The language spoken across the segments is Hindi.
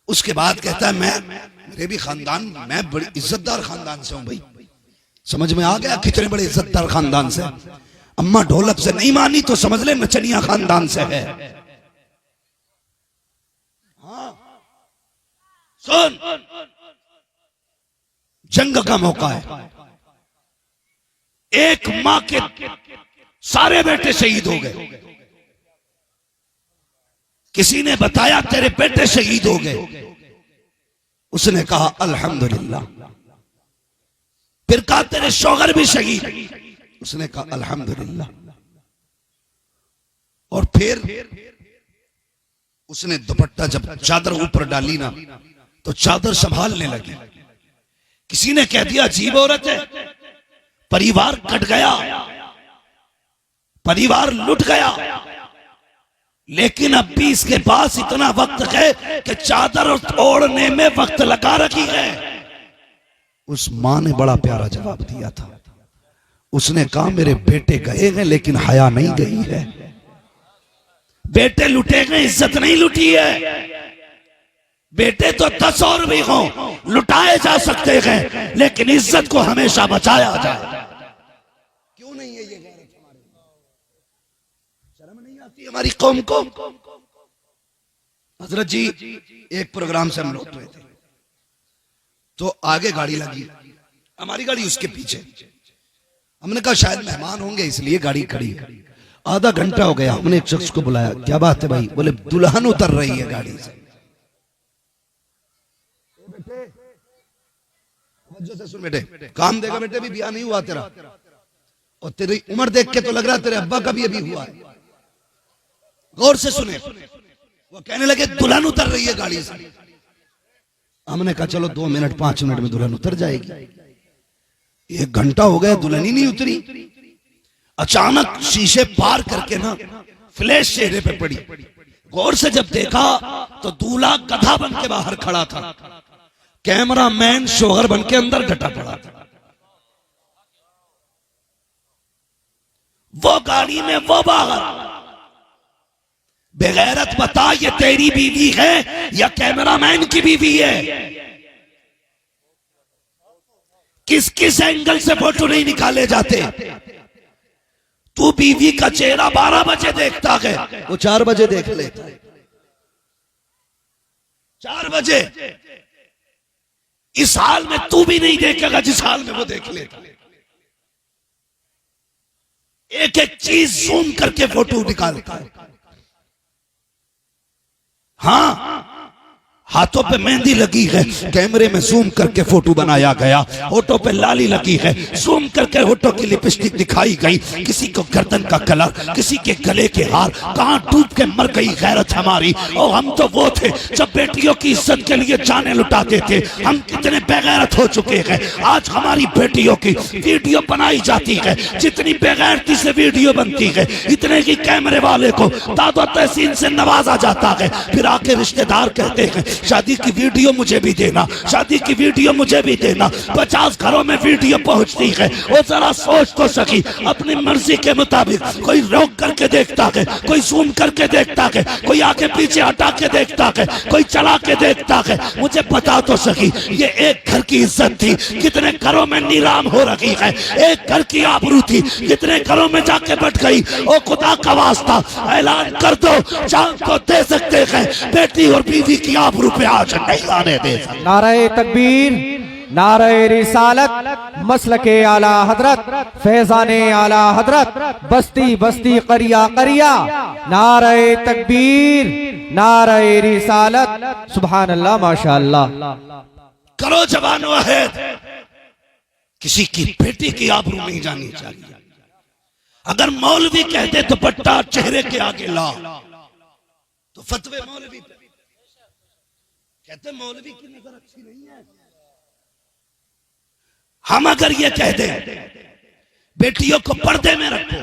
उसके बाद कहता है मेरे भी खानदान, मैं बड़ी इज्जतदार खानदान से हूं भाई। समझ में आ गया कितने बड़े इज्जतदार खानदान से। अम्मा ढोलक से नहीं मानी तो समझ ले नचनिया खानदान से है। हाँ सुन, जंग का मौका है, एक मां के सारे बेटे शहीद हो गए। किसी ने बताया तेरे बेटे शहीद हो गए, उसने कहा अल्हम्दुलिल्लाह। फिर कहा तेरे शौहर भी शहीद, उसने कहा अल्हम्दुलिल्लाह। और फिर उसने दुपट्टा जब चादर ऊपर डाली ना तो चादर संभालने लगी। किसी ने कह दिया अजीब औरत है, परिवार कट गया, परिवार लुट गया, लेकिन अब भी इसके पास इतना वक्त है कि चादर ओढ़ने में वक्त लगा रखी है। उस मां ने बड़ा प्यारा जवाब दिया था। उसने कहा मेरे बेटे गए हैं लेकिन हया नहीं गई है। बेटे लुटे गए, इज्जत नहीं लुटी है। बेटे तो 10 और भी हों, लुटाए जा सकते हैं, लेकिन इज्जत को हमेशा बचाया जाए। क्यों नहीं है ये गैरत हमारे? शर्म नहीं आती हमारी कौम को? हजरत जी एक प्रोग्राम से हम लोग गए थे, तो आगे गाड़ी लगी, हमारी गाड़ी उसके पीछे। हमने कहा शायद मेहमान होंगे इसलिए गाड़ी खड़ी है। आधा घंटा हो गया, हमने एक शख्स को बुलाया, क्या बात है भाई? बोले दुल्हन उतर रही है गाड़ी से। से सुन बेटे, काम देगा बेटे, भी ब्याह नहीं हुआ तेरा, और तेरी उम्र देख के तो लग रहा है तेरे अब्बा का भी अभी हुआ है। गौर से सुने। वो कहने लगे दुल्हन उतर रही है गाड़ी से। हमने कहा चलो 2 मिनट 5 मिनट में दुल्हन उतर जाएगी। 1 घंटा हो गया, दुल्हन ही नहीं उतरी। अचानक शीशे पार करके ना फ्लैश चेहरे पे पड़ी। गौर से जब देखा तो दूल्हा गधा बन के बाहर खड़ा था, कैमरा मैन शोहर बन के अंदर डटा पड़ा था। वो गाड़ी में वो बाहर। बेगैरत बता, ये तेरी बीवी है या कैमरामैन की बीवी है? किस किस एंगल से फोटो नहीं निकाले जाते? तू बीवी का चेहरा 12 बजे देखता है, वो 4 बजे देख लेता है। 4 बजे। इस हाल में तू भी नहीं देखेगा जिस हाल में वो देख लेता। एक एक चीज जूम करके फोटो निकालता है। हाँ, हाथों पे मेहंदी लगी है, कैमरे में जूम करके फोटो बनाया गया। होठों पे लाली लगी है, जूम करके होठों की लिपस्टिक दिखाई गई। किसी को गर्दन का कलर, किसी के गले के हार, कहां डूब के मर गई गैरत हमारी। और हम तो वो थे जब बेटियों की इज्जत के लिए जाने लुटाते थे। हम कितने बेगैरत हो चुके हैं। आज हमारी बेटियों की वीडियो बनाई जाती है, जितनी बेगैरती से वीडियो बनती है, इतने की कैमरे वाले को दादो तहसीन से नवाजा जाता है। फिर आके रिश्तेदार कहते हैं शादी की वीडियो मुझे भी देना, शादी की वीडियो मुझे भी देना। 50 घरों में वीडियो पहुंचती है। वो जरा सोच तो सकी, अपनी मर्जी के मुताबिक कोई रोक करके देखता है, कोई जूम करके देखता है, कोई आगे पीछे हटा के देखता है, कोई चला के देखता है। मुझे बता तो सकी, ये एक घर की इज्जत थी, कितने घरों में नीलाम हो रही है। एक घर की आबरू थी, कितने घरों में जाके बैठ गई। ओ खुदा का वास्ता, ऐलान कर दो, जान तो दे सकते हैं, बेटी और बीवी की आबरू पे आज नहीं आने दे। नारे तकबीर, नारे रिसालत, मसलके आला हजरत, फैजाने आला हजरत, बस्ती बस्ती करिया करिया। नारे तकबीर, नारे रिसालत, सुभान अल्लाह, माशाअल्लाह। करो जवान वाहिद, किसी की बेटी की आबरू नहीं जानी चाहिए। अगर मौलवी कहते दुपट्टा चेहरे के आगे ला, तो फतवे मौलवी कहते मौलवी की नजर अच्छी नहीं है। हम अगर ये कह दें बेटियों को पर्दे में रखो,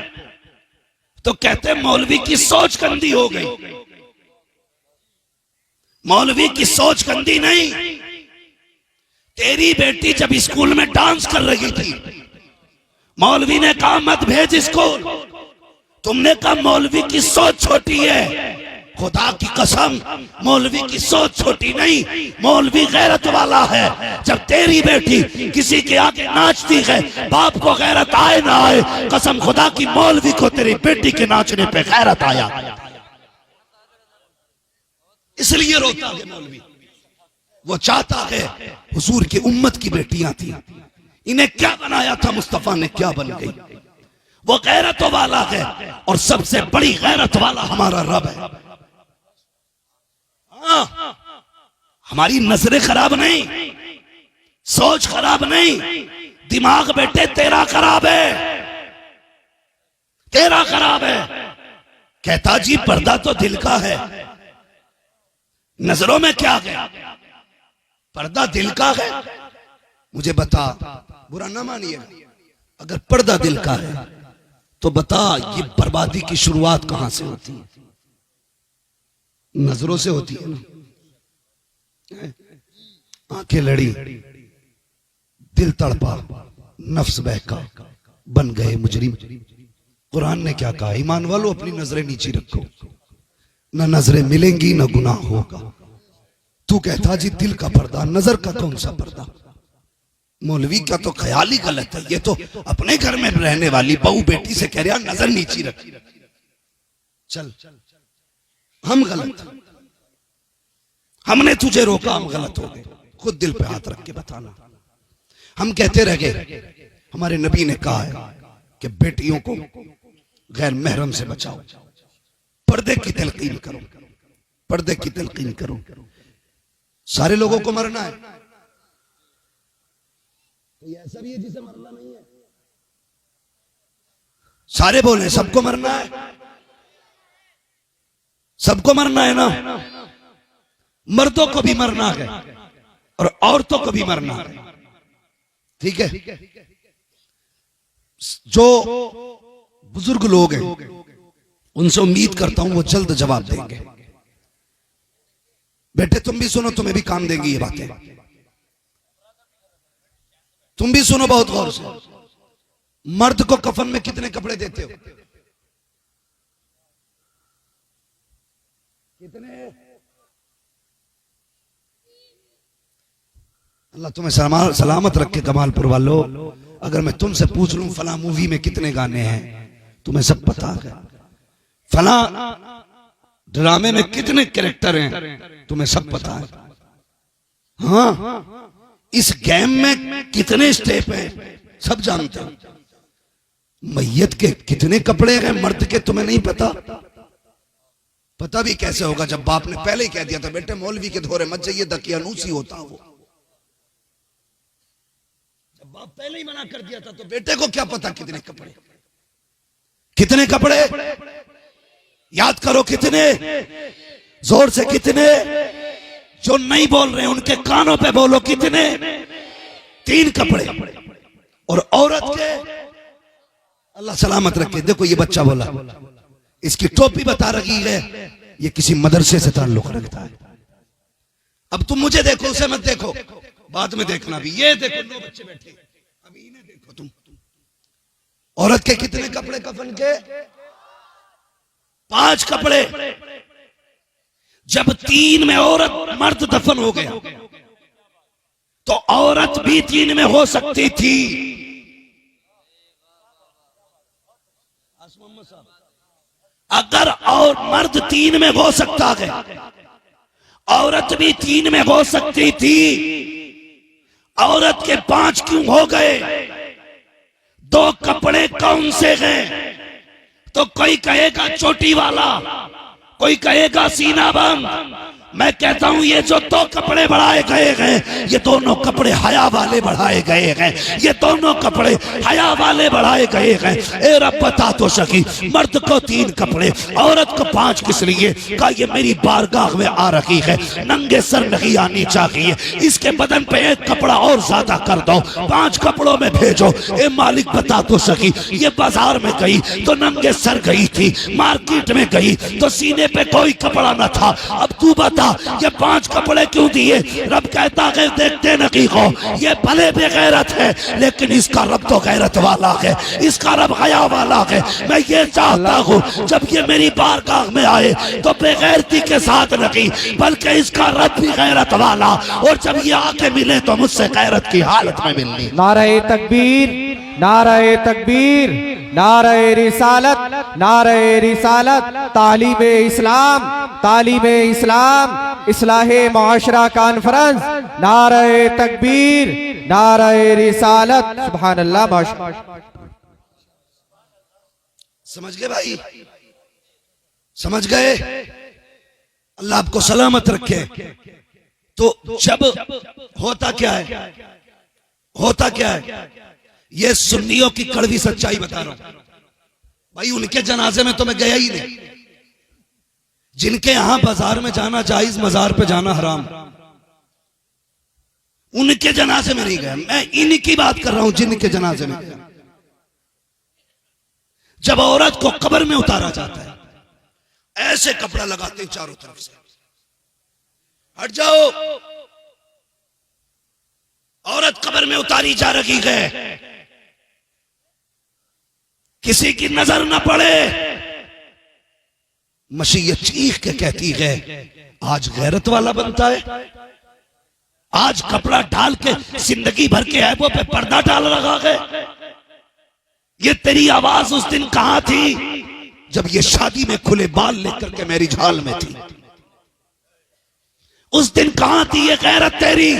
तो कहते मौलवी की सोच गंदी हो गई। मौलवी की सोच गंदी नहीं। तेरी बेटी जब स्कूल में डांस कर रही थी, मौलवी ने कहा मत भेज स्कूल। तुमने कहा मौलवी की सोच छोटी है। खुदा की कसम, मौलवी की सोच छोटी नहीं, मौलवी गैरत वाला है। जब तेरी बेटी किसी के आगे नाचती है, बाप को गैरत आए ना आए, कसम खुदा की मौलवी को तेरी बेटी के नाचने पे गैरत आया, इसलिए रोता है मौलवी। वो चाहता है हुजूर की उम्मत की बेटियां थी, इन्हें क्या बनाया था मुस्तफा ने, क्या बन गई। वो गैरत वाला है और सबसे बड़ी गैरत वाला हमारा रब है। हमारी नजरें खराब नहीं, सोच खराब नहीं, दिमाग बेटे तेरा खराब है, तेरा खराब है। कहता जी पर्दा तो दिल का है, नजरों में क्या है, पर्दा दिल का है। मुझे बता, बुरा ना मानिए, अगर पर्दा दिल का है तो बता ये बर्बादी की शुरुआत कहां से होती है? नजरों से होती है ना। आंखें लड़ी, दिल तड़पा, नफ्स बहका, बन गए मुजरिम। कुरान ने क्या कहा? ईमान वालों अपनी नजरें नीचे रखो, ना नजरें मिलेंगी ना गुनाह होगा। तू कहता जी दिल का पर्दा, नजर का कौन सा पर्दा? मौलवी का तो ख्याल ही गलत है। ये तो अपने घर में रहने वाली बहू बेटी से कह रहा नजर नीची रख। चल हम गलत, हमने तुझे रोका, हम गलत हो गए। खुद दिल पे हाथ रख के बताना। हम कहते रह गए, हमारे नबी ने कहा है कि बेटियों को गैर महरम से बचाओ, पर्दे की तलकीन करो, पर्दे की तलकीन करो। सारे लोगों को मरना है, कोई ऐसा भी है जिसे मरना नहीं है? सारे बोले सबको मरना है, सबको मरना है ना। मर्दों को भी मरना है और औरतों को भी मरना है, ठीक है। जो बुजुर्ग लोग हैं उनसे उम्मीद करता हूं वो जल्द जवाब देंगे। बेटे तुम भी सुनो, तुम्हें भी काम देंगी ये बातें, तुम भी सुनो बहुत गौर से। मर्द को कफन में कितने कपड़े देते हो? कितने? अल्लाह तुम्हें सलामत रखे कमालपुर वालों। अगर मैं तुमसे पूछ लूं फला मूवी में कितने गाने हैं, तुम्हें सब पता है। फला ड्रामे में कितने कैरेक्टर हैं, तुम्हें सब पता है। हाँ, इस गेम में कितने स्टेप हैं, सब जानते हो। मैयत के कितने कपड़े हैं मर्द के, तुम्हें नहीं पता? पता भी कैसे होगा जब बाप ने पहले ही कह दिया था बेटे मौलवी के धोरे मत जाइए, दकियानूसी होता वो। जब बाप पहले ही मना कर दिया था तो बेटे को क्या पता कितने कपड़े, कितने कपड़े? याद करो कितने, जोर से कितने। जो नहीं बोल रहे उनके कानों पे बोलो कितने? 3 कपड़े। और औरत के अल्लाह सलामत रखे। देखो ये बच्चा बोला, इसकी टोपी बता रही है, ये किसी मदरसे से ताल्लुक रखता है। अब तुम मुझे देखो, उसे मत देखो, बाद में देखना भी। ये देखो 9 बच्चे बैठे, अभी इन्हें देखो तुम। औरत के कितने कपड़े कफन के? 5 कपड़े। जब 3 में औरत मर्द दफन हो गया तो औरत भी 3 में हो सकती थी। अगर और मर्द 3 में हो सकता है, औरत भी 3 में हो सकती थी। औरत के 5 क्यों हो गए? 2 कपड़े कौन से हैं? तो कोई कहेगा चोटी वाला, कोई कहेगा सीना बंद। मैं कहता हूं ये जो 2 कपड़े बढ़ाए गए हैं, ये दोनों कपड़े हया वाले बढ़ाए गए हैं। ये दोनों कपड़े हया वाले बढ़ाए गए हैं। ए रब बता तो सकी, मर्द को 3 कपड़े, औरत को 5 किस लिए? का ये मेरी बारगाह में आ रही है, नंगे सर नहीं आनी चाहिए। इसके बदन पे 1 कपड़ा और ज्यादा कर दो, 5 कपड़ों में भेजो। ए मालिक बता तो सकी, ये बाजार में गई तो नंगे सर गई थी, मार्केट में गई तो सीने पे कोई कपड़ा न था। अब तू बता बता ये 5 कपड़े क्यों दिए? रब कहता है देखते नकी को, ये भले बेगैरत है लेकिन इसका रब तो गैरत वाला है, इसका रब हया वाला है। मैं ये चाहता हूँ जब ये मेरी बारगाह में आए तो बेगैरती के साथ नहीं बल्कि इसका रब भी गैरत वाला, और जब ये आके मिले तो मुझसे गैरत की हालत में मिलनी। नारे तकबीर, नारे तकबीर, नारे रिसालत, नारे रिसालत, तालीम इस्लाम, तालीम इस्लाम, इस्लाहे मुआशरा कॉन्फ्रेंस, नारे तकबीर, नारे रिसालत। सुभान अल्लाह। माशाअल्लाह। समझ गए भाई? समझ गए? अल्लाह आपको सलामत रखे। तो जब होता क्या है, होता क्या है, ये सुन्नियों की कड़वी सच्चाई बता रहा हूं भाई। उनके जनाजे में तो मैं गया ही नहीं। जिनके यहां बाजार में जाना जायज, मजार पे जाना हराम, उनके जनाजे में नहीं गया। मैं इनकी बात कर रहा हूं जिनके जनाजे में गया। जब औरत को कब्र में उतारा जाता है ऐसे कपड़ा लगाते हैं चारों तरफ से, हट जाओ, औरत कब्र में उतारी जा रही है, किसी की नजर न पड़े। मसीयत चीख के कहती है आज गैरत वाला बनता है, आज कपड़ा डाल के जिंदगी भर के ऐबों पे पर्दा डाल रहा है। ये तेरी आवाज उस दिन कहां थी जब ये शादी में खुले बाल लेकर के मेरी झाल में थी? उस दिन कहां थी ये गैरत तेरी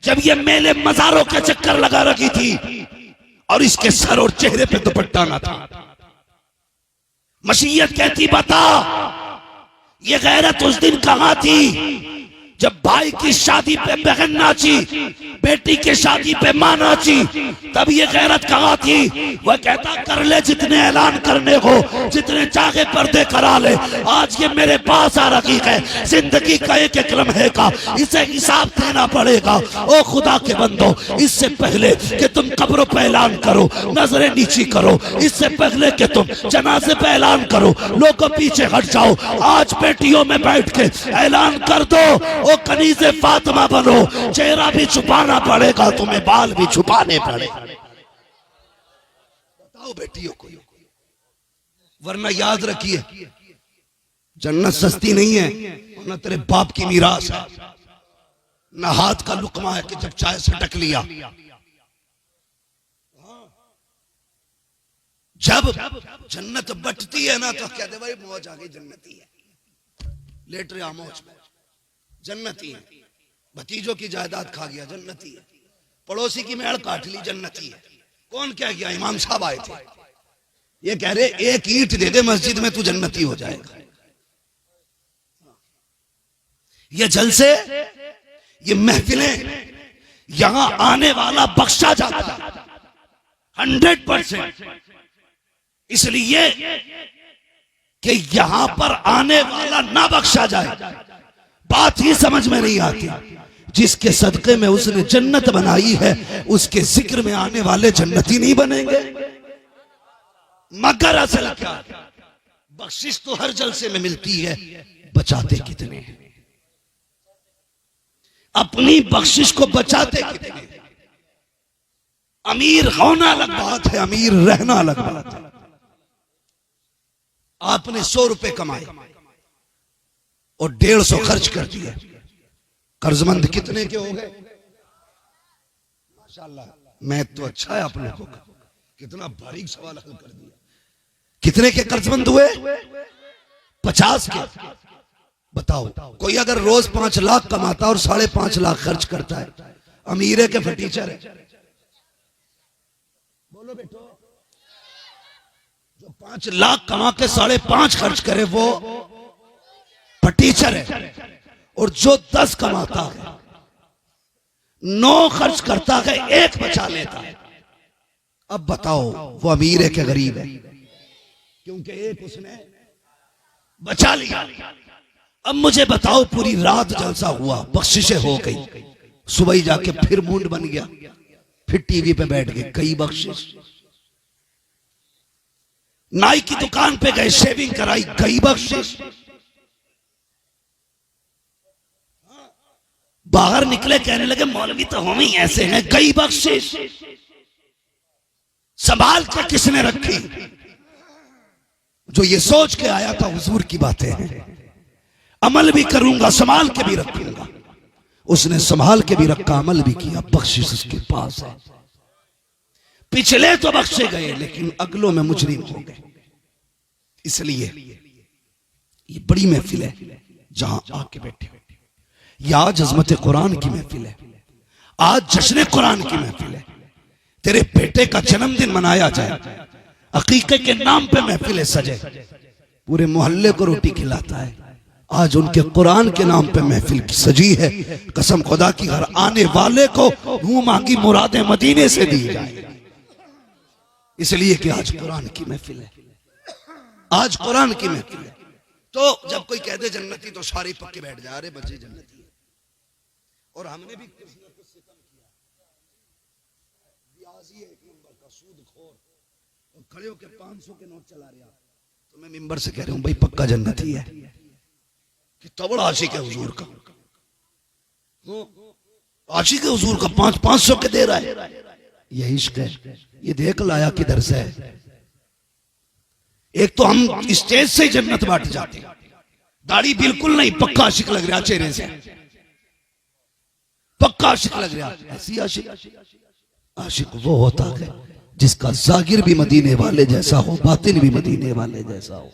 जब ये मेले मजारों के चक्कर लगा रखी थी और इसके सर और चेहरे पे दुपट्टा ना था? मसीयत कहती बता ये गैरत उस दिन कहां थी जब भाई की शादी पे बहन नाची, बेटी की शादी पे मां नाची, तब ये गैरत कहां थी? वह कहता कर ले जितने ऐलान करने हो, जितने चाहे पर्दे करा ले, आज ये मेरे पास आ रखी है जिंदगी का एक एक लम्हे का, इसे हिसाब देना पड़ेगा। ओ खुदा के बंदो, इससे पहले कि तुम कब्रों पे ऐलान करो, नजरें नीची करो, इससे पहले कि तुम जनाजे पे ऐलान करो, लोगों पीछे हट जाओ, आज बेटियों में बैठ के ऐलान कर दो ओ कनीज़े फातिमा बनो, चेहरा भी छुपाना पड़ेगा तुम्हें, बाल भी छुपाने पड़ेगा। बताओ बेटियों को, वरना याद रखिए जन्नत सस्ती नहीं है, ना तेरे बाप की मीरास है, ना हाथ का लुकमा है कि जब चाय से टक लिया। जब जन्नत बटती है ना तो कहते भाई मौज आ गई, जन्नती है, लेट रहा मौज में, जन्नती है, भतीजों की जायदाद खा गया, जन्नती है, पड़ोसी की मेड़ काट ली, जन्नती है। कौन क्या गया? इमाम साहब आए थे, ये कह रहे एक ईंट दे दे मस्जिद में तू जन्नती हो जाएगा। ये जलसे, ये महफिलें, यहां आने वाला बख्शा जाता है 100%, इसलिए कि यहां पर आने वाला ना बख्शा जाए। बात ही समझ में नहीं आती। जिसके सदके में उसने जन्नत बनाई है उसके जिक्र में आने वाले जन्नती नहीं बनेंगे? मगर असल क्या, बख्शिश तो हर जलसे में मिलती है, बचाते कितने हैं? अपनी बख्शिश को बचाते कितने? अमीर होना अलग बात है, अमीर रहना अलग बात है। आपने 100 रुपए कमाए और 150 खर्च कर दिए, कर्जमंद कितने के हो गए? माशाल्लाह, मैं तो अच्छा है आप लोगों का, कितना बारीक सवाल हल कर दिया। कितने के कर्जमंद हुए? 50 के। बताओ, कोई अगर रोज 5 लाख कमाता और 5.5 लाख खर्च करता है, अमीर है के फटीचर है? बोलो बेटो, जो 5 लाख कमा के 5.5 खर्च करे वो फटीचर है, और जो 10 कमाता है 9 खर्च करता है, 1 बचा लेता है। अब बताओ वो अमीर है क्या गरीब है? क्योंकि 1 उसने बचा लिया। अब मुझे बताओ, पूरी रात जलसा हुआ, बख्शिशें हो गई, सुबह ही जाके फिर मूड बन गया, फिर टीवी पे बैठ गए, कई बख्शिश। नाई की दुकान पे गए, शेविंग कराई, कई बख्शिश। बाहर निकले, कहने लगे मौलवी तो हम ही ऐसे हैं, कई बख्शिश संभाल के किसने रखी। जो ये सोच के आया था हुजूर की बातें हैं, अमल भी करूंगा संभाल के भी रखूंगा, उसने संभाल के भी रखा, अमल भी किया, बख्शिश उसके पास है। पिछले तो बख्शे गए लेकिन अगलों में मुजरिम हो गए। इसलिए ये बड़ी महफिल है जहां आके बैठे, ये आज अजमत कुरान की महफिल है, आज जश्न कुरान की महफिल है। तेरे बेटे का जन्मदिन मनाया जाए, अकीके के नाम पे महफिल सजे, पूरे मोहल्ले को रोटी खिलाता है। आज उनके कुरान के नाम पे महफिल सजी है। कसम खुदा की हर आने वाले को मुंह मांगी मुरादें मदीने से दी जाए, इसलिए कि आज कुरान की महफिल है, आज कुरान की महफिल है। तो जब कोई कह दे जन्नती तो सारी पक्के बैठ जा, अरे बच्चे जन्नती है। और हमने भी कुछ न कुछ सितम किया, ब्याजी एक नंबर का सूदखोर, और खड़े होकर 500 के नोट चला रहा, तो मैं मिंबर से कह रहा हूं भाई पक्का जन्नती है। कितना बड़ा आशिक है हुजूर का, आशिक है हुजूर का, 500 के दे रहा है। ये इश्क है, ये देख लाया किधर से है। एक तो हम स्टेज से जन्नत बांट जाते हैं, दाढ़ी बिल्कुल नहीं, पक्का आशिक लग रहा चेहरे से, पक्का आशिक लग रहा। ऐसी आशिक, आशिक वो होता है जिसका जाहिर भी मदीने वाले जैसा हो, बातिन भी मदीने वाले जैसा हो।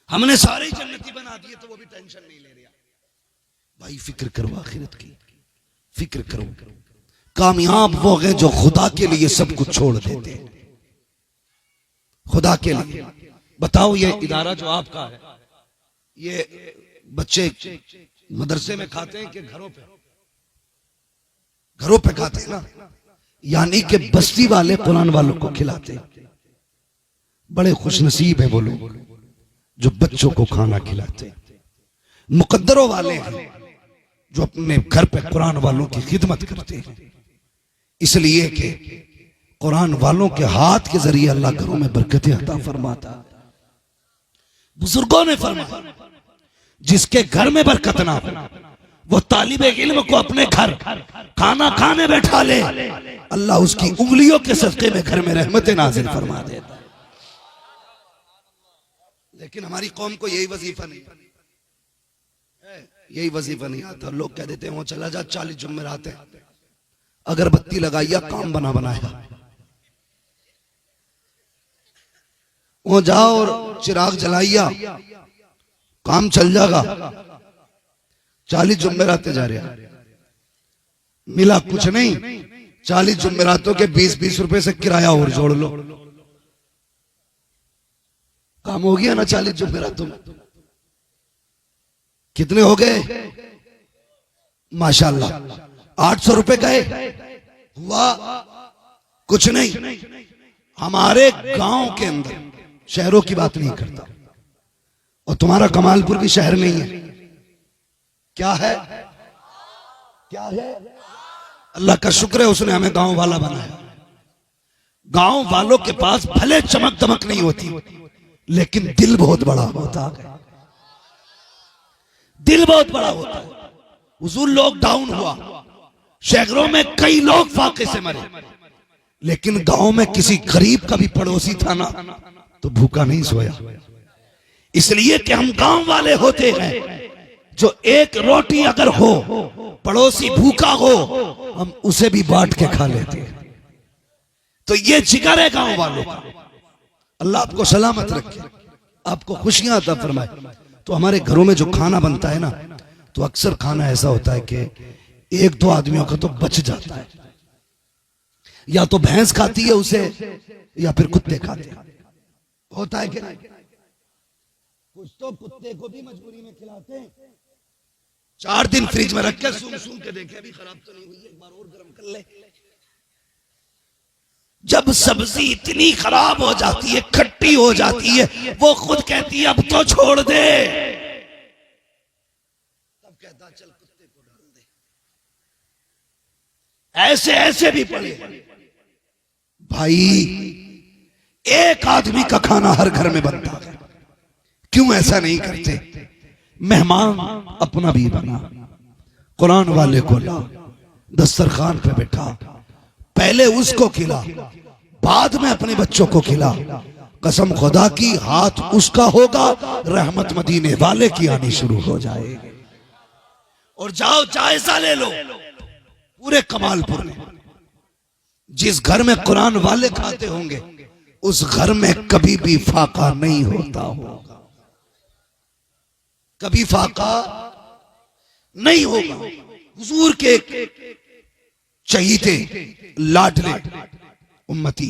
हमने सारे जन्नती बना दिए तो वो भी टेंशन नहीं ले रहा। भाई फिक्र करो आखिरत की, फिक्र करो। कामयाब वो हैं जो खुदा के लिए सब कुछ छोड़ देते हैं, खुदा के लिए। बताओ ये इदारा जो आपका है, ये बच्चे मदरसे में खाते हैं कि घरों पे? घरों पे खाते हैं ना, यानी कि बस्ती वाले कुरान वालों को खिलाते हैं। बड़े खुशनसीब है वो लोग जो बच्चों को खाना खिलाते हैं। मुकद्दरों वाले हैं जो अपने घर पे कुरान वालों की खिदमत करते हैं, इसलिए कि कुरान वालों के हाथ के जरिए अल्लाह घरों में बरकतें अता फरमाता। बुजुर्गों ने फरमाया जिसके घर में बरकत ना हो वो तालिबे इल्म को अपने घर खाना खाने बैठा ले, अल्लाह उसकी उंगलियों के सदके में घर में रहमतें नाज़िल फरमा देता। लेकिन हमारी कौम को यही वजीफा नहीं, यही वजीफा नहीं आता। लोग कह देते हैं वो चला जा 40 जुम्मेरात है, अगरबत्ती लगाइया, काम बना बनाया, वो जाओ और चिराग जलाइया, काम चल जाएगा। 40 जुम्मेरातें जा रहा, मिला कुछ नहीं। 40 जुम्मेरातों के 20-20 रुपए से किराया और जोड़ लो, काम हो गया ना। 40 जुम्मेरातों में कितने हो गए? माशाल्लाह 800 रुपए गए, हुआ कुछ नहीं। हमारे गांव के अंदर, शहरों की बात नहीं करता, और तुम्हारा कमालपुर भी शहर नहीं है, क्या है? क्या है? अल्लाह का शुक्र है उसने हमें गांव वाला बनाया। गांव वालों के पास भले चमक दमक नहीं होती लेकिन दिल बहुत बड़ा होता है, दिल बहुत बड़ा होता है। हुजूर लॉकडाउन हुआ, शहरों में कई लोग फाके से मरे, लेकिन गांव में किसी गरीब का भी पड़ोसी था ना तो भूखा नहीं सोया। इसलिए कि हम गांव वाले होते हैं जो एक रोटी अगर हो, पड़ोसी भूखा हो, हम उसे भी बांट के खा लेते हैं। तो ये जिगर है गांव वालों का। अल्लाह आपको सलामत रखे, आपको खुशियां अता फरमाए। तो हमारे घरों में जो खाना बनता है ना, तो अक्सर खाना ऐसा होता है कि 1-2 आदमियों का तो बच जाता है, या तो भैंस खाती है उसे या फिर कुत्ते खाते हैं, होता है कि नहीं? कुछ तो कुत्ते को भी मजबूरी में खिलाते हैं। 4 दिन फ्रिज में रख के सूंघ सूंघ के देखे अभी खराब तो नहीं हुई, एक बार और गर्म कर ले। जब सब्जी इतनी खराब हो जाती है, खट्टी हो जाती है, वो खुद कहती है अब तो छोड़ दे, तब कहता चल कुत्ते को डाल दे। ऐसे ऐसे भी पड़े भाई। एक आदमी का खाना हर घर में बनता है, क्यों ऐसा नहीं करते? मेहमान अपना भी बना, कुरान वाले को ला, दस्तरखान पे बैठा, पहले उसको खिला, बाद में अपने बच्चों को खिला। कसम खुदा की, हाथ उसका होगा, रहमत मदीने वाले की आनी शुरू हो जाएगी। और जाओ जायजा ले लो पूरे कमालपुर में, जिस घर में कुरान वाले खाते होंगे उस घर में कभी भी फाका नहीं होता होगा, कभी फाका नहीं होगा। हुजूर के चहीते लाडले उम्मती,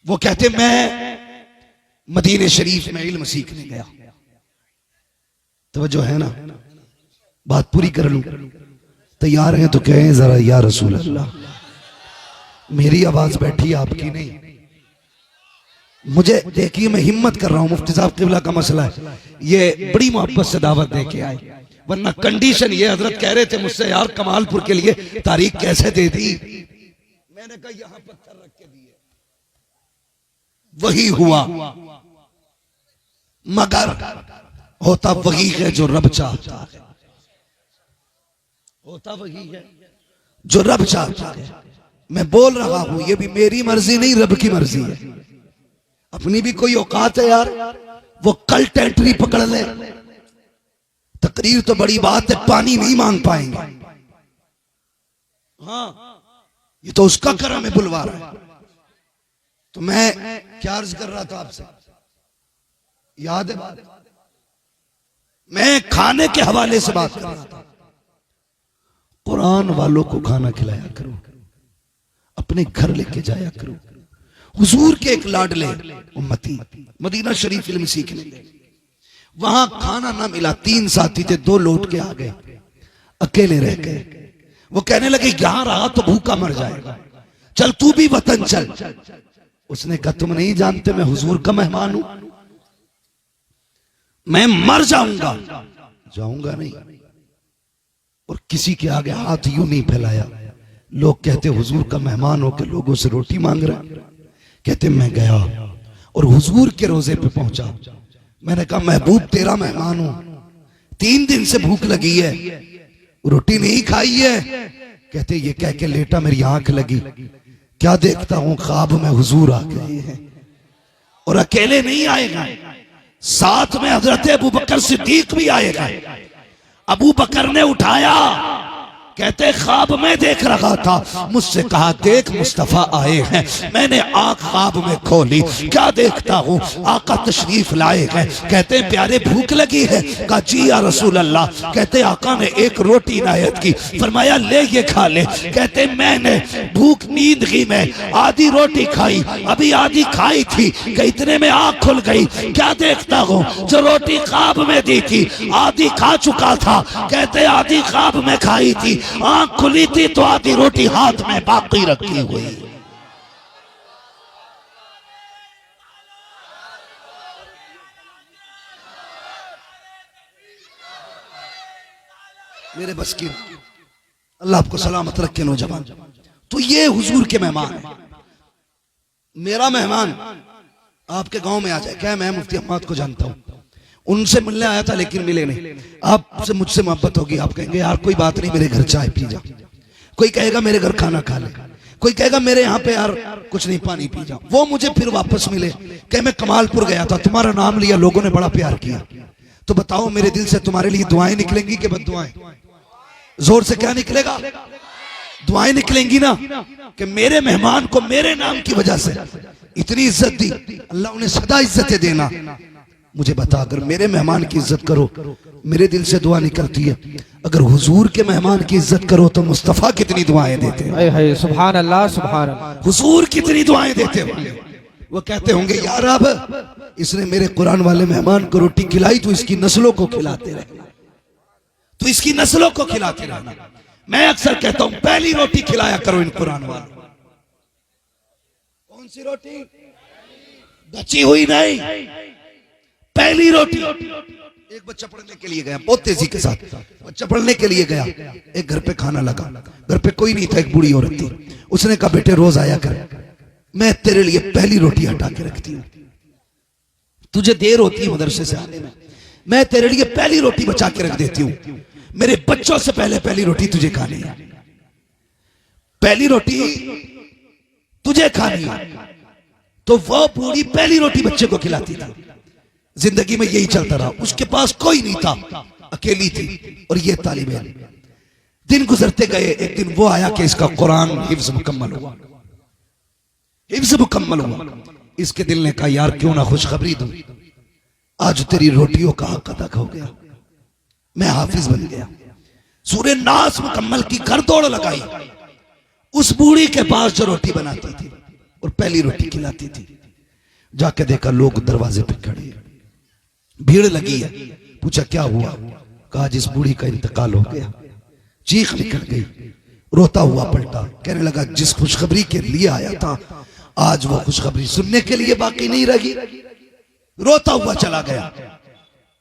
वो कहते मैं मदीने शरीफ में इल्म सीखने गया। तवज्जो है ना, बात पूरी कर लूं, तैयार हैं तो कहें जरा या रसूल अल्लाह। मेरी आवाज बैठी, आपकी नहीं। मुझे देखिए, मैं हिम्मत कर रहा हूं, मुफ्ती साहब किबला का मसला है, ये बड़ी मोहब्बत से दावत दे के आए, वरना कंडीशन ये, हजरत कह रहे थे मुझसे यार कमालपुर के लिए तारीख कैसे दे दी, मैंने कहा यहां पत्थर रख के दिए। वही हुआ, मगर होता वही है जो रब चाहता है, होता वही है जो रब चाहता है। मैं बोल रहा हूं, ये भी मेरी मर्जी नहीं, रब की मर्जी है। अपनी भी कोई औकात है यार, वो कल टेंटरी पकड़ ले, तकरीर तो बड़ी बात है, पानी नहीं मांग पाएंगे। हाँ, ये तो उसका करम है, बुलवा रहा है। तो मैं क्या अर्ज कर रहा था आपसे, याद है बात? मैं खाने के हवाले से बात कर रहा था। कुरान वालों को खाना खिलाया करो, अपने घर लेके जाया करो। हुजूर के एक लाडले उम्मती मदीना शरीफ इल्म सीखने गए, वहां खाना ना मिला, 3 साथी थे, 2 लौट के आ गए, अकेले रह गए। वो कहने लगे यहां रहा तो भूखा मर जाएगा, चल तू भी वतन चल। उसने कहा तुम नहीं जानते मैं हुजूर का मेहमान हूं, मैं मर जाऊंगा। जाऊंगा नहीं, और किसी के आगे हाथ यूं नहीं फैलाया। लोग कहते हुजूर का मेहमान होकर लोगों से रोटी मांग रहा है। कहते मैं गया और हुजूर के रोजे पे पहुंचा, मैंने कहा महबूब तेरा मेहमान हूं, 3 दिन से भूख लगी है, रोटी नहीं खाई है। कहते ये कह के लेटा, मेरी आंख लगी, क्या देखता हूं ख्वाब में हुजूर आ गए हैं। और अकेले नहीं आएगा, साथ में हजरत अबू बकर सिद्दीक भी आएगा। अबू बकर ने उठाया, कहते ख्वाब में देख रहा था, मुझसे कहा देख मुस्तफा आए हैं। मैंने आंख ख्वाब में खोली, क्या देखता हूं आका तशरीफ लाए हैं। कहते प्यारे भूख लगी है, कहा जी या रसूल अल्लाह। कहते आका ने एक रोटी इनायत की, फरमाया ले ये खा ले। कहते मैंने भूख नींदगी में आधी रोटी खाई, अभी आधी खाई थी कि इतने में आंख खुल गई, क्या देखता हूं जो रोटी ख्वाब में दी थी आधी खा चुका था। कहते आधी ख्वाब में खाई थी, आंख खुली थी तो आधी रोटी हाथ में बाकी रखी हुई। मेरे बस की, अल्लाह आपको सलामत रखे नौजवान। तो ये हुजूर के मेहमान है। मेरा मेहमान आपके गांव में आ जाए, क्या मैं मुफ्ती अहमद को जानता हूं, उनसे मिलने आया था लेकिन मिले नहीं। आपसे मुझसे मोहब्बत होगी, आप कहेंगे यार कोई बात नहीं, मेरे घर चाय पी जा। कोई कहेगा मेरे घर खाना खा ले, कोई कहेगा मेरे यहाँ पे यार कुछ नहीं पानी पी जा। वो मुझे फिर वापस मिले, कहे मैं कमालपुर गया था, तुम्हारा नाम लिया, लोगों ने बड़ा प्यार किया, तो बताओ मेरे दिल से तुम्हारे लिए दुआएं निकलेंगी कि बद्दुआएं? जोर से क्या निकलेगा? दुआएं निकलेंगी ना, कि मेरे मेहमान को मेरे नाम की वजह से इतनी इज्जत दी, अल्लाह उन्हें सदा इज्जतें देना। मुझे बता, अगर मेरे मेहमान की इज्जत करो मेरे दिल से दुआ निकलती है, अगर हुजूर के मेहमान की इज्जत करो तो मुस्तफा कितनी दुआएं देते हैं। सुभान अल्लाह, सुभान अल्लाह। हुजूर कितनी दुआएं देते होंगे। वो कहते होंगे यार अब इसने मेरे कुरान वाले मेहमान को रोटी खिलाई तो इसकी नस्लों को खिलाते रहना, तो इसकी नस्लों को खिलाते रहना। मैं अक्सर कहता हूं पहली रोटी खिलाया करो इन कुरान वालों। कौन सी रोटी? बची हुई नहीं, पहली रोटी। एक बच्चा पढ़ने के लिए गया, बहुत तेजी के साथ बच्चा पढ़ने के लिए गया, एक घर पे खाना लगा, घर पे कोई नहीं था, एक बूढ़ी औरत थी। उसने कहा बेटे रोज आया कर, मैं तेरे लिए पहली रोटी हटा के रखती हूँ, तुझे देर होती है मदरसे से आने में, मैं तेरे लिए पहली रोटी बचा के रख देती हूँ। मेरे बच्चों से पहले पहली रोटी तुझे खानी है, पहली रोटी तुझे खानी है। तो वो बूढ़ी पहली रोटी बच्चे को खिलाती थी। जिंदगी में यही चलता रहा, उसके पास कोई नहीं था, अकेली थी और ये तालिब इल्म। दिन गुजरते गए, एक दिन वो आया कि इसका कुरान हिफ्ज मुकम्मल हुआ, हिफ्ज मुकम्मल हुआ। इसके दिल ने कहा यार क्यों ना खुशखबरी दूं, आज तेरी रोटियों का हक अदा हो गया, मैं हाफिज बन गया। सूरह नास मुकम्मल की घर दौड़ लगाई उस बूढ़ी के पास जो रोटी बनाती थी और पहली रोटी खिलाती थी। जाके देखा लोग दरवाजे पे खड़े, भीड़ लगी है। पूछा क्या हुआ? कहा जिस बूढ़ी का इंतकाल हो गया। चीख निकल गई, रोता हुआ पलटा, कहने लगा जिस खुशखबरी के लिए आया था आज वो खुशखबरी सुनने के लिए बाकी नहीं रही। रोता हुआ चला गया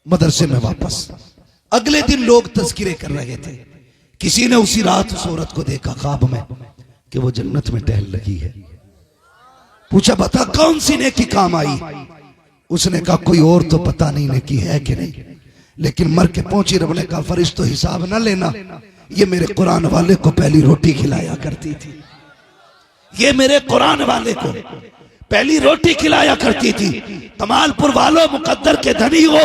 मदरसे में वापस। अगले दिन लोग तज़किरे कर रहे थे। किसी ने उसी रात उस औरत को देखा ख्वाब में कि वो जन्नत में टहल लगी है। पूछा बता कौन सी नेकी काम आई? उसने कहा कोई और तो पता नहीं नेकी है कि नहीं, लेकिन मर के पहुंची। रब ने कहा फरिश्तों हिसाब ना लेना, ये मेरे कुरान वाले को पहली रोटी खिलाया करती थी, ये मेरे कुरान वाले को पहली रोटी खिलाया करती थी। कमालपुर वालों मुकद्दर के धनी हो,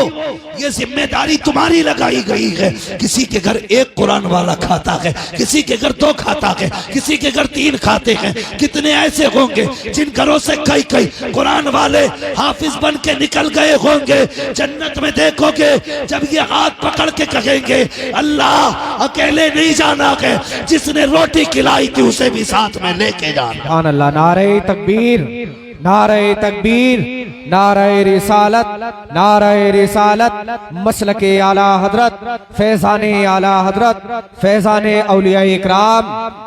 ये जिम्मेदारी तुम्हारी लगाई गई है। किसी के घर एक कुरान वाला खाता है, किसी के घर 2 खाता है, किसी के घर 3 खाते हैं। कितने ऐसे होंगे जिन घरों से कई कई कुरान वाले हाफिज बन के निकल गए होंगे। जन्नत में देखोगे जब ये हाथ पकड़ के कहेंगे अल्लाह अकेले नहीं जाना है, जिसने रोटी खिलाई थी उसे भी साथ में लेके जाना। सुभान अल्लाह। नारे तकबीर, नारे तकबीर, नारे रिसालत, नारे रिसालत। मसलके आला हजरत, फैजाने आला हजरत, फैजाने औलिया इकराम।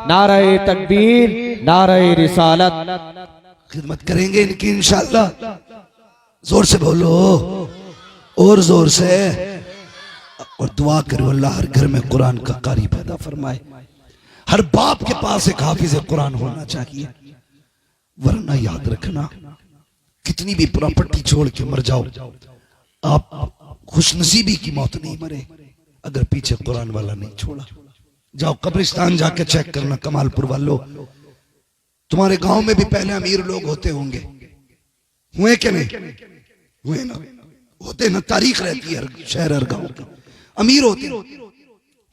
नारे तकबीर, नारे रिसालत। खिदमत करेंगे इनकी इंशाअल्लाह। जोर से बोलो और जोर से, और दुआ करो अल्लाह हर घर में कुरान का कारी पैदा फरमाए। हर बाप के पास एक हाफिज कुरान होना चाहिए, वरना याद रखना कितनी भी प्रॉपर्टी छोड़ के मर जाओ, आप खुशनसीबी की मौत नहीं मरे अगर पीछे कुरान वाला नहीं छोड़ा। जाओ कब्रिस्तान जाके चेक करना कमालपुर वालों, तुम्हारे गांव में भी पहले अमीर लोग होते होंगे, हुए कि नहीं? हुए ना, होते ना, तारीख रहती है हर शहर हर गांव की, अमीर होते।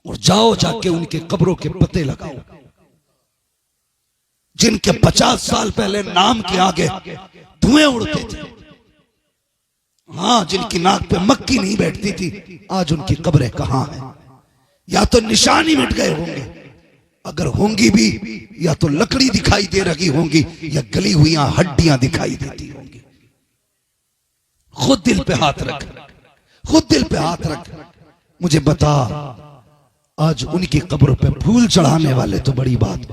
और जाओ जाके उनके कब्रों के पते लगाओ, जिनके 50 साल पहले नाम के आगे धुएं उड़ते थे, हाँ, जिनकी नाक पे मक्खी नहीं बैठती थी, आज उनकी कब्रें कहां हैं? या तो निशानी मिट गए होंगे, अगर होंगी भी या तो लकड़ी दिखाई दे रही होंगी या गली हुई हड्डियां दिखाई देती होंगी। खुद दिल पे हाथ रख, खुद दिल पे हाथ रख, मुझे बता आज उनकी कब्रों पे फूल चढ़ाने वाले तो बड़ी बात,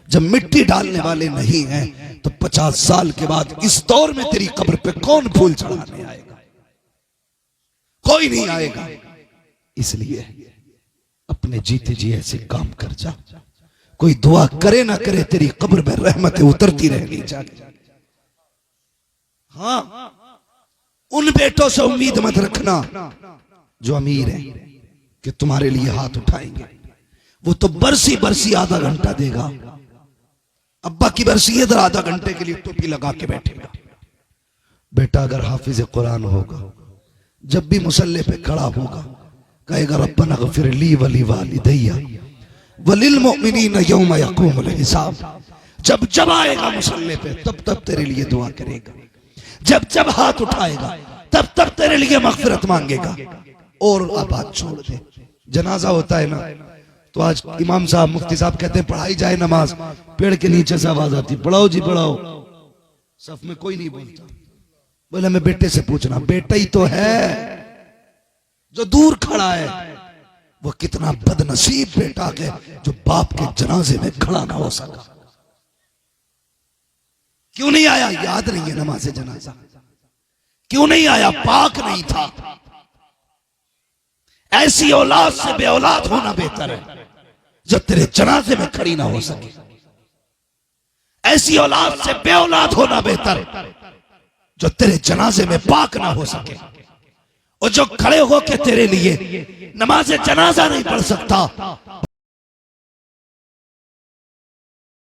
जब मिट्टी डालने वाले नहीं हैं तो 50 साल के बाद इस दौर में तेरी कब्र पे कौन फूल चढ़ाने आएगा? कोई नहीं आएगा। इसलिए अपने जीते जी ऐसे काम कर जा, कोई दुआ करे ना करे तेरी कब्र में रहमतें उतरती रहेगी। हाँ, उन बेटों से उम्मीद मत रखना जो अमीर है कि तुम्हारे लिए हाथ उठाएंगे। वो तो बरसी बरसी आधा घंटा देगा, अब्बा की बरसी इधर आधा घंटे के लिए टोपी लगा के बैठेगा। बेटा अगर हाफिज कुरान होगा, जब भी मुसल्ले पे खड़ा होगा कहेगा रब्बना गफिर ली वली वालिदैया वलिल मुमिनीन यौम यक़ूमुल हिसाब। जब जब आएगा मुसल्ले पे तब तब तेरे लिए दुआ करेगा, जब जब हाथ उठाएगा तब तब तेरे लिए मगफिरत मांगेगा। और अब बात छोड़ दे, जनाजा होता है ना तो आज इमाम साहब मुफ्ती साहब कहते हैं पढ़ाई जाए नमाज, पेड़ के नीचे से आवाज आती पढ़ाओ जी पढ़ाओ, सफ में कोई नहीं बोलता। बोले मैं बेटे से पूछना, बेटा ही तो है जो दूर खड़ा है, वो कितना बदनसीब बेटा है जो बाप के जनाजे में खड़ा ना हो सका। क्यों नहीं आया? याद नहीं है नमाज जनाजा। क्यों नहीं आया? पाक नहीं था। ऐसी औलाद से बे औलाद होना बेहतर है जो तेरे जनाजे में खड़ी ना हो सके। ऐसी औलाद से बे औलाद होना बेहतर जो तेरे जनाजे में पाक ना हो सके। और जो खड़े हो के तेरे लिए नमाज जनाजा नहीं पढ़ सकता,